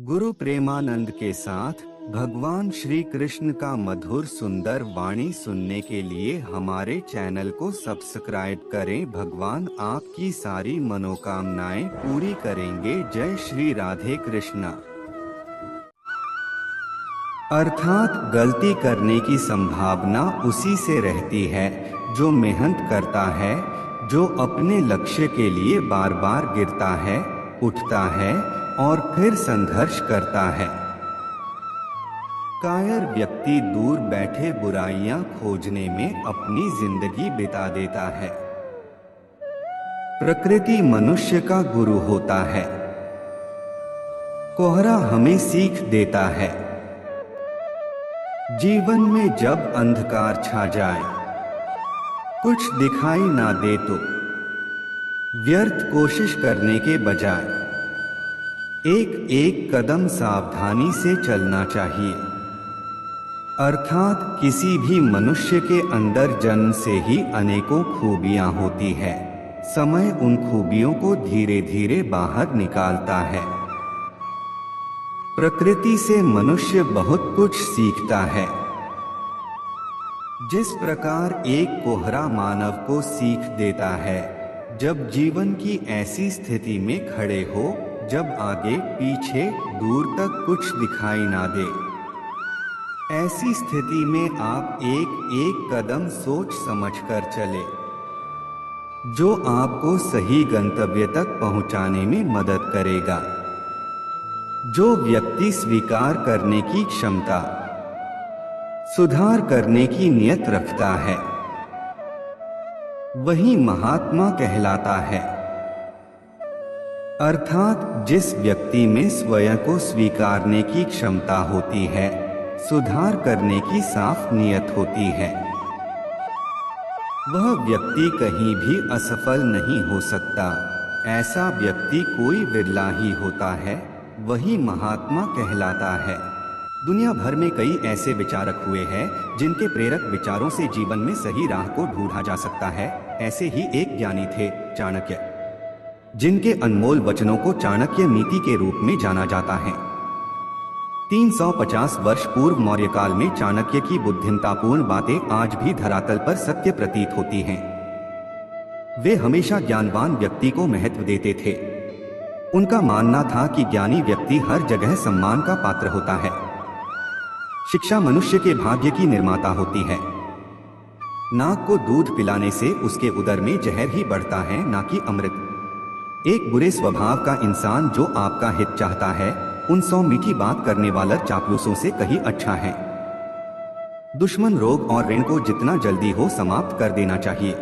गुरु प्रेमानंद के साथ भगवान श्री कृष्ण का मधुर सुंदर वाणी सुनने के लिए हमारे चैनल को सब्सक्राइब करें। भगवान आपकी सारी मनोकामनाएं पूरी करेंगे। जय श्री राधे कृष्णा। अर्थात गलती करने की संभावना उसी से रहती है जो मेहनत करता है, जो अपने लक्ष्य के लिए बार बार गिरता है, उठता है और फिर संघर्ष करता है। कायर व्यक्ति दूर बैठे बुराइयां खोजने में अपनी जिंदगी बिता देता है। प्रकृति मनुष्य का गुरु होता है। कोहरा हमें सीख देता है। जीवन में जब अंधकार छा जाए, कुछ दिखाई ना दे तो व्यर्थ कोशिश करने के बजाय एक एक कदम सावधानी से चलना चाहिए। अर्थात किसी भी मनुष्य के अंदर जन्म से ही अनेकों खूबियां होती है। समय उन खूबियों को धीरे धीरे बाहर निकालता है। प्रकृति से मनुष्य बहुत कुछ सीखता है। जिस प्रकार एक कोहरा मानव को सीख देता है, जब जीवन की ऐसी स्थिति में खड़े हो जब आगे पीछे दूर तक कुछ दिखाई ना दे, ऐसी स्थिति में आप एक एक कदम सोच समझकर चले, जो आपको सही गंतव्य तक पहुंचाने में मदद करेगा। जो व्यक्ति स्वीकार करने की क्षमता, सुधार करने की नियत रखता है, वही महात्मा कहलाता है। अर्थात जिस व्यक्ति में स्वयं को स्वीकारने की क्षमता होती है, सुधार करने की साफ नियत होती है, वह व्यक्ति कहीं भी असफल नहीं हो सकता। ऐसा व्यक्ति कोई विरला ही होता है, वही महात्मा कहलाता है। दुनिया भर में कई ऐसे विचारक हुए हैं जिनके प्रेरक विचारों से जीवन में सही राह को ढूंढा जा सकता है। ऐसे ही एक ज्ञानी थे चाणक्य, जिनके अनमोल वचनों को चाणक्य नीति के रूप में जाना जाता है। 350 वर्ष पूर्व मौर्य काल में चाणक्य की बुद्धिमतापूर्ण बातें आज भी धरातल पर सत्य प्रतीत होती हैं। वे हमेशा ज्ञानवान व्यक्ति को महत्व देते थे। उनका मानना था कि ज्ञानी व्यक्ति हर जगह सम्मान का पात्र होता है। शिक्षा मनुष्य के भाग्य की निर्माता होती है। नाक को दूध पिलाने से उसके उदर में जहर ही बढ़ता है, ना कि अमृत। एक बुरे स्वभाव का इंसान जो आपका हित चाहता है, उन 100 मीठी बात करने वाला चापलूसों से कहीं अच्छा है। दुश्मन रोग और ऋण को जितना जल्दी हो समाप्त कर देना चाहिए।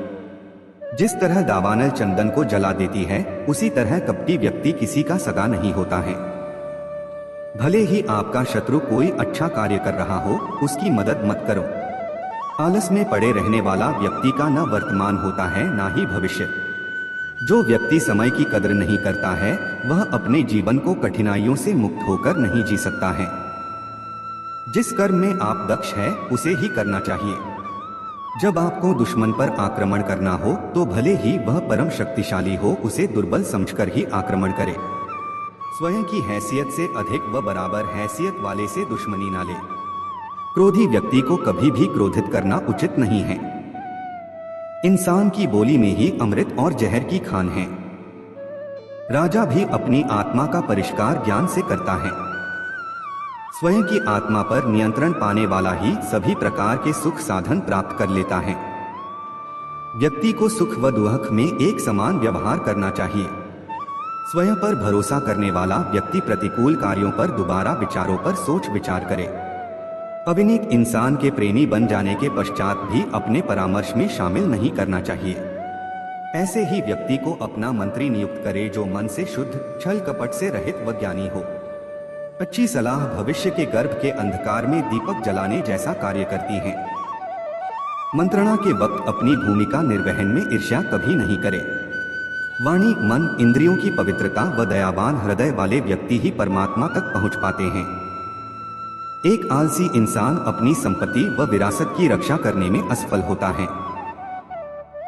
जिस तरह दावानल चंदन को जला देती है, उसी तरह कपटी व्यक्ति किसी का सगा नहीं होता है। भले ही आपका शत्रु कोई अच्छा कार्य कर रहा हो, उसकी मदद मत करो। आलस में पड़े रहने वाला व्यक्ति का न वर्तमान होता है, ना ही भविष्य। जो व्यक्ति समय की कदर नहीं करता है, वह अपने जीवन को कठिनाइयों से मुक्त होकर नहीं जी सकता है। जिस कर्म में आप दक्ष है, उसे ही करना चाहिए। जब आपको दुश्मन पर आक्रमण करना हो, तो भले ही वह परम शक्तिशाली हो, उसे दुर्बल समझकर ही आक्रमण करे। स्वयं की हैसियत से अधिक व बराबर हैसियत वाले से दुश्मनी ना ले। क्रोधी व्यक्ति को कभी भी क्रोधित करना उचित नहीं है। इंसान की बोली में ही अमृत और जहर की खान है। राजा भी अपनी आत्मा का परिष्कार ज्ञान से करता है। स्वयं की आत्मा पर नियंत्रण पाने वाला ही सभी प्रकार के सुख साधन प्राप्त कर लेता है। व्यक्ति को सुख व दुख में एक समान व्यवहार करना चाहिए। स्वयं पर भरोसा करने वाला व्यक्ति प्रतिकूल कार्यों पर दोबारा विचारों पर सोच विचार करे। अविनीत इंसान के प्रेमी बन जाने के पश्चात भी अपने परामर्श में शामिल नहीं करना चाहिए। ऐसे ही व्यक्ति को अपना मंत्री नियुक्त करे जो मन से शुद्ध, छल कपट से रहित व ज्ञानी हो। अच्छी सलाह भविष्य के गर्भ के अंधकार में दीपक जलाने जैसा कार्य करती है। मंत्रणा के वक्त अपनी भूमिका निर्वहन में ईर्ष्या कभी नहीं करे। वाणी, मन, इंद्रियों की पवित्रता व दयावान हृदय वाले व्यक्ति ही परमात्मा तक पहुंच पाते हैं। एक आलसी इंसान अपनी संपत्ति व विरासत की रक्षा करने में असफल होता है।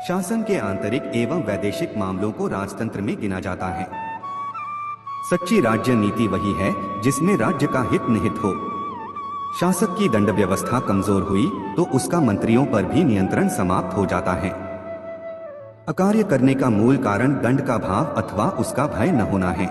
शासन के आंतरिक एवं वैदेशिक मामलों को राजतंत्र में गिना जाता है। सच्ची राज्य नीति वही है जिसमें राज्य का हित निहित हो। शासक की दंड व्यवस्था कमजोर हुई तो उसका मंत्रियों पर भी नियंत्रण समाप्त हो जाता है। अकार्य करने का मूल कारण दंड का भाव अथवा उसका भय न होना है।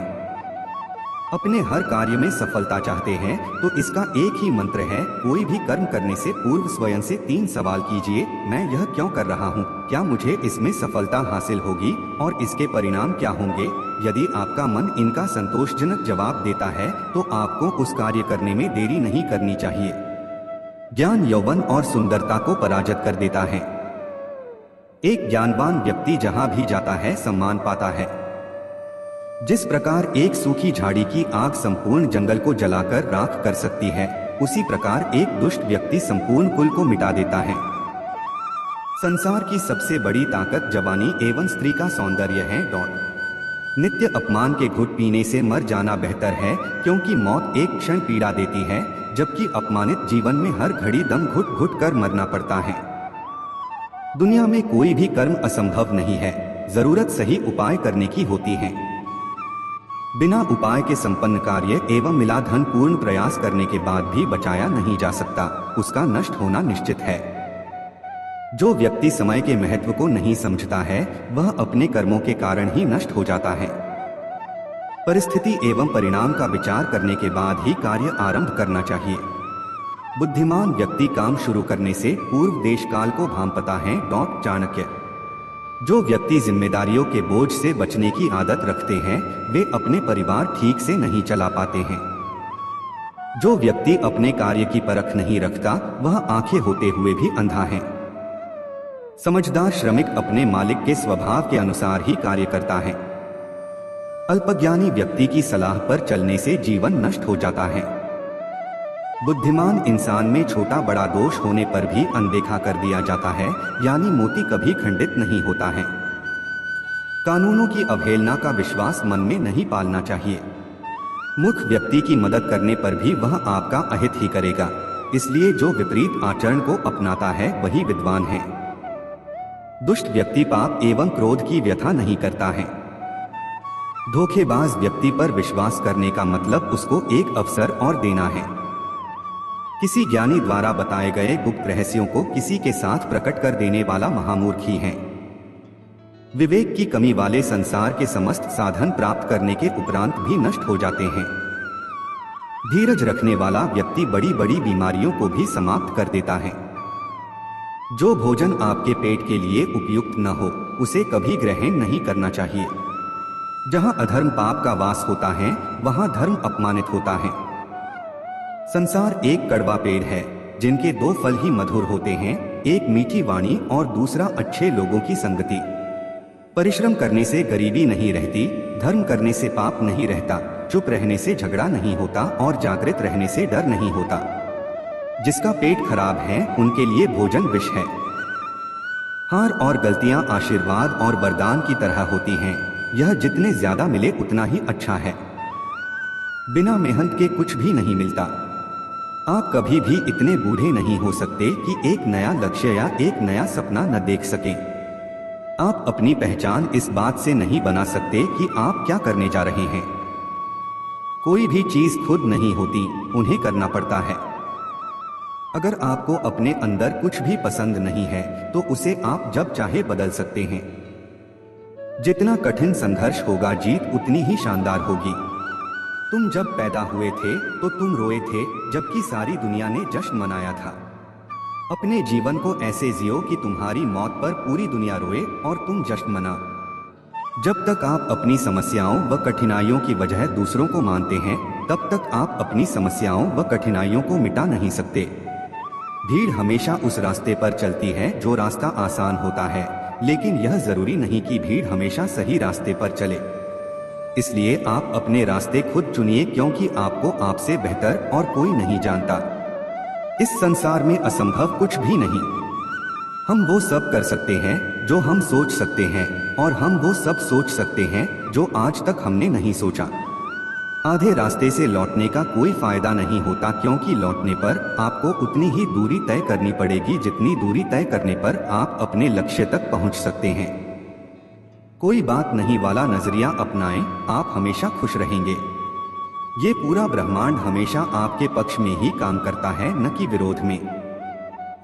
अपने हर कार्य में सफलता चाहते हैं तो इसका एक ही मंत्र है, कोई भी कर्म करने से पूर्व स्वयं से 3 सवाल कीजिए। मैं यह क्यों कर रहा हूँ? क्या मुझे इसमें सफलता हासिल होगी? और इसके परिणाम क्या होंगे? यदि आपका मन इनका संतोषजनक जवाब देता है तो आपको उस कार्य करने में देरी नहीं करनी चाहिए। ज्ञान यौवन और सुंदरता को पराजित कर देता है। एक ज्ञानवान व्यक्ति जहाँ भी जाता है सम्मान पाता है। जिस प्रकार एक सूखी झाड़ी की आग संपूर्ण जंगल को जलाकर राख कर सकती है, उसी प्रकार एक दुष्ट व्यक्ति संपूर्ण कुल को मिटा देता है। संसार की सबसे बड़ी ताकत जवानी एवं स्त्री का सौंदर्य है। नित्य अपमान के घुट पीने से मर जाना बेहतर है, क्योंकि मौत एक क्षण पीड़ा देती है, जबकि अपमानित जीवन में हर घड़ी दम घुट घुट कर मरना पड़ता है। दुनिया में कोई भी कर्म असंभव नहीं है, जरूरत सही उपाय करने की होती है। बिना उपाय के संपन्न कार्य एवं मिला धन पूर्ण प्रयास करने के बाद भी बचाया नहीं जा सकता, उसका नष्ट होना निश्चित है। जो व्यक्ति समय के महत्व को नहीं समझता है वह अपने कर्मों के कारण ही नष्ट हो जाता है। परिस्थिति एवं परिणाम का विचार करने के बाद ही कार्य आरंभ करना चाहिए। बुद्धिमान व्यक्ति काम शुरू करने से पूर्व देश काल को भांपता है। चाणक्य। जो व्यक्ति जिम्मेदारियों के बोझ से बचने की आदत रखते हैं वे अपने परिवार ठीक से नहीं चला पाते हैं। जो व्यक्ति अपने कार्य की परख नहीं रखता वह आंखें होते हुए भी अंधा है। समझदार श्रमिक अपने मालिक के स्वभाव के अनुसार ही कार्य करता है। अल्पज्ञानी व्यक्ति की सलाह पर चलने से जीवन नष्ट हो जाता है। बुद्धिमान इंसान में छोटा बड़ा दोष होने पर भी अनदेखा कर दिया जाता है, यानी मोती कभी खंडित नहीं होता है। कानूनों की अवहेलना का विश्वास मन में नहीं पालना चाहिए। मूर्ख व्यक्ति की मदद करने पर भी वह आपका अहित ही करेगा, इसलिए जो विपरीत आचरण को अपनाता है वही विद्वान है। दुष्ट व्यक्ति पाप एवं क्रोध की व्यथा नहीं करता है। धोखेबाज व्यक्ति पर विश्वास करने का मतलब उसको एक अवसर और देना है। किसी ज्ञानी द्वारा बताए गए गुप्त रहस्यों को किसी के साथ प्रकट कर देने वाला महामूर्ख ही है। विवेक की कमी वाले संसार के समस्त साधन प्राप्त करने के उपरांत भी नष्ट हो जाते हैं। धीरज रखने वाला व्यक्ति बड़ी बड़ी बीमारियों को भी समाप्त कर देता है। जो भोजन आपके पेट के लिए उपयुक्त न हो उसे कभी ग्रहण नहीं करना चाहिए। जहां अधर्म पाप का वास होता है वहां धर्म अपमानित होता है। संसार एक कड़वा पेड़ है जिनके 2 फल ही मधुर होते हैं, एक मीठी वाणी और दूसरा अच्छे लोगों की संगति। परिश्रम करने से गरीबी नहीं रहती, धर्म करने से पाप नहीं रहता, चुप रहने से झगड़ा नहीं होता और जागृत रहने से डर नहीं होता। जिसका पेट खराब है उनके लिए भोजन विष है। हार और गलतियां आशीर्वाद और वरदान की तरह होती हैं, यह जितने ज्यादा मिले उतना ही अच्छा है। बिना मेहनत के कुछ भी नहीं मिलता। आप कभी भी इतने बूढ़े नहीं हो सकते कि एक नया लक्ष्य या एक नया सपना न देख सकें। आप अपनी पहचान इस बात से नहीं बना सकते कि आप क्या करने जा रहे हैं। कोई भी चीज खुद नहीं होती, उन्हें करना पड़ता है। अगर आपको अपने अंदर कुछ भी पसंद नहीं है तो उसे आप जब चाहे बदल सकते हैं। जितना कठिन संघर्ष होगा जीत उतनी ही शानदार होगी। तुम जब पैदा हुए थे तो तुम रोए थे जबकि सारी दुनिया ने जश्न मनाया था। अपने जीवन को ऐसे जियो कि तुम्हारी मौत पर पूरी दुनिया रोए और तुम जश्न मना। जब तक आप अपनी समस्याओं व कठिनाइयों की वजह दूसरों को मानते हैं तब तक आप अपनी समस्याओं व कठिनाइयों को मिटा नहीं सकते। भीड़ हमेशा उस रास्ते पर चलती है जो रास्ता आसान होता है, लेकिन यह जरूरी नहीं कि भीड़ हमेशा सही रास्ते पर चले। इसलिए आप अपने रास्ते खुद चुनिए, क्योंकि आपको आपसे बेहतर और कोई नहीं जानता। इस संसार में असंभव कुछ भी नहीं। हम वो सब कर सकते हैं जो हम सोच सकते हैं और हम वो सब सोच सकते हैं जो आज तक हमने नहीं सोचा। आधे रास्ते से लौटने का कोई फायदा नहीं होता, क्योंकि लौटने पर आपको उतनी ही दूरी तय करनी पड़ेगी जितनी दूरी तय करने पर आप अपने लक्ष्य तक पहुंच सकते हैं। कोई बात नहीं वाला नजरिया अपनाएं, आप हमेशा खुश रहेंगे। ये पूरा ब्रह्मांड हमेशा आपके पक्ष में ही काम करता है, न कि विरोध में।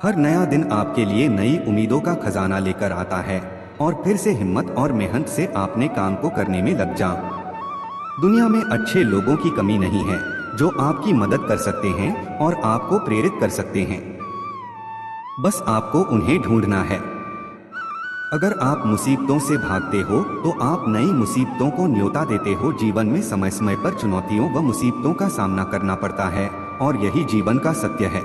हर नया दिन आपके लिए नई उम्मीदों का खजाना लेकर आता है और फिर से हिम्मत और मेहनत से आपने काम को करने में लग जाओ। दुनिया में अच्छे लोगों की कमी नहीं है जो आपकी मदद कर सकते हैं और आपको प्रेरित कर सकते हैं। बस आपको उन्हें ढूंढना है। अगर आप मुसीबतों से भागते हो तो आप नई मुसीबतों को न्योता देते हो। जीवन में समय समय पर चुनौतियों व मुसीबतों का सामना करना पड़ता है और यही जीवन का सत्य है।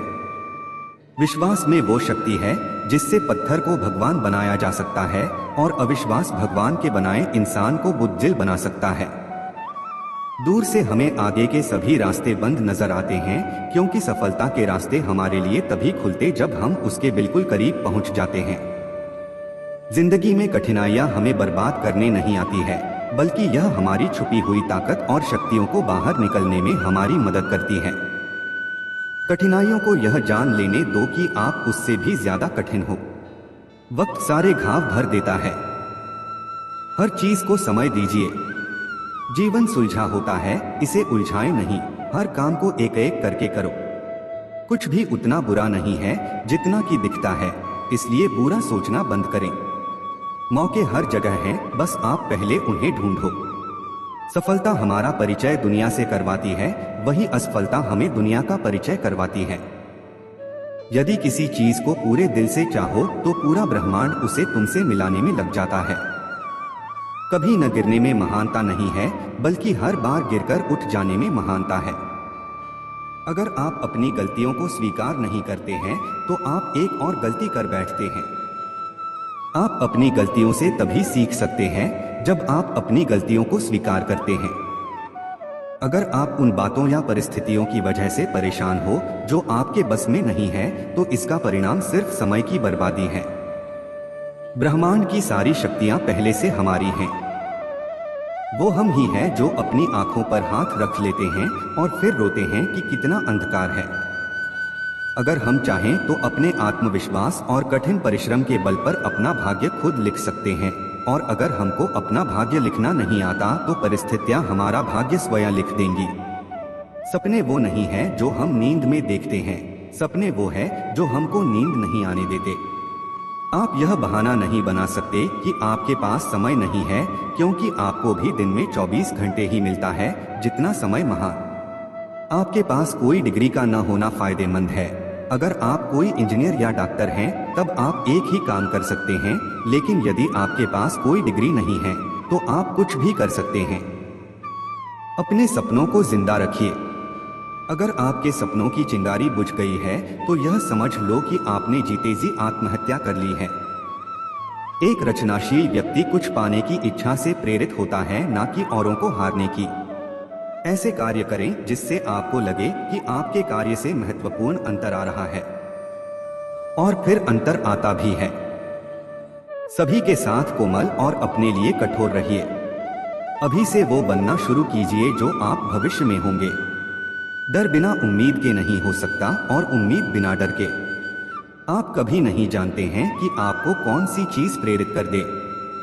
विश्वास में वो शक्ति है जिससे पत्थर को भगवान बनाया जा सकता है और अविश्वास भगवान के बनाए इंसान को बुद्धिल बना सकता है। दूर से हमें आगे के सभी रास्ते बंद नजर आते हैं, क्योंकि सफलता के रास्ते हमारे लिए तभी खुलते जब हम उसके बिल्कुल करीब पहुंच जाते हैं। जिंदगी में कठिनाइयां हमें बर्बाद करने नहीं आती है, बल्कि यह हमारी छुपी हुई ताकत और शक्तियों को बाहर निकलने में हमारी मदद करती है। कठिनाइयों को यह जान लेने दो कि आप उससे भी ज्यादा कठिन हो। वक्त सारे घाव भर देता है। हर चीज को समय दीजिए। जीवन सुलझा होता है, इसे उलझाएं नहीं। हर काम को एक एक करके करो। कुछ भी उतना बुरा नहीं है जितना कि दिखता है, इसलिए बुरा सोचना बंद करें। मौके हर जगह हैं, बस आप पहले उन्हें ढूंढो। सफलता हमारा परिचय दुनिया से करवाती है, वही असफलता हमें दुनिया का परिचय करवाती है। यदि किसी चीज को पूरे दिल से चाहो तो पूरा ब्रह्मांड उसे तुमसे मिलाने में लग जाता है। कभी न गिरने में महानता नहीं है, बल्कि हर बार गिरकर उठ जाने में महानता है। अगर आप अपनी गलतियों को स्वीकार नहीं करते हैं तो आप एक और गलती कर बैठते हैं। आप अपनी गलतियों से तभी सीख सकते हैं जब आप अपनी गलतियों को स्वीकार करते हैं। अगर आप उन बातों या परिस्थितियों की वजह से परेशान हो जो आपके बस में नहीं है, तो इसका परिणाम सिर्फ समय की बर्बादी है। ब्रह्मांड की सारी शक्तियां पहले से हमारी हैं। वो हम ही हैं जो अपनी आंखों पर हाथ रख लेते हैं और फिर रोते हैं कि कितना अंधकार है। अगर हम चाहें तो अपने आत्मविश्वास और कठिन परिश्रम के बल पर अपना भाग्य खुद लिख सकते हैं, और अगर हमको अपना भाग्य लिखना नहीं आता तो परिस्थितियां हमारा भाग्य स्वयं लिख देंगी। सपने वो नहीं है जो हम नींद में देखते हैं, सपने वो है जो हमको नींद नहीं आने देते। आप यह बहाना नहीं बना सकते कि आपके पास समय नहीं है, क्योंकि आपको भी दिन में 24 घंटे ही मिलता है जितना समय महान। आपके पास कोई डिग्री का न होना फायदेमंद है। अगर आप कोई इंजीनियर या डॉक्टर हैं तब आप एक ही काम कर सकते हैं, लेकिन यदि आपके पास कोई डिग्री नहीं है तो आप कुछ भी कर सकते हैं। अपने सपनों को जिंदा रखिए। अगर आपके सपनों की चिंगारी बुझ गई है तो यह समझ लो कि आपने जीते जी आत्महत्या कर ली है। एक रचनाशील व्यक्ति कुछ पाने की इच्छा से प्रेरित होता है, ना कि औरों को हारने की। ऐसे कार्य करें जिससे आपको लगे कि आपके कार्य से महत्वपूर्ण अंतर आ रहा है, और फिर अंतर आता भी है। सभी के साथ कोमल और अपने लिए कठोर रहिए। अभी से वो बनना शुरू कीजिए जो आप भविष्य में होंगे। डर बिना उम्मीद के नहीं हो सकता, और उम्मीद बिना डर के। आप कभी नहीं जानते हैं कि आपको कौन सी चीज प्रेरित कर दे।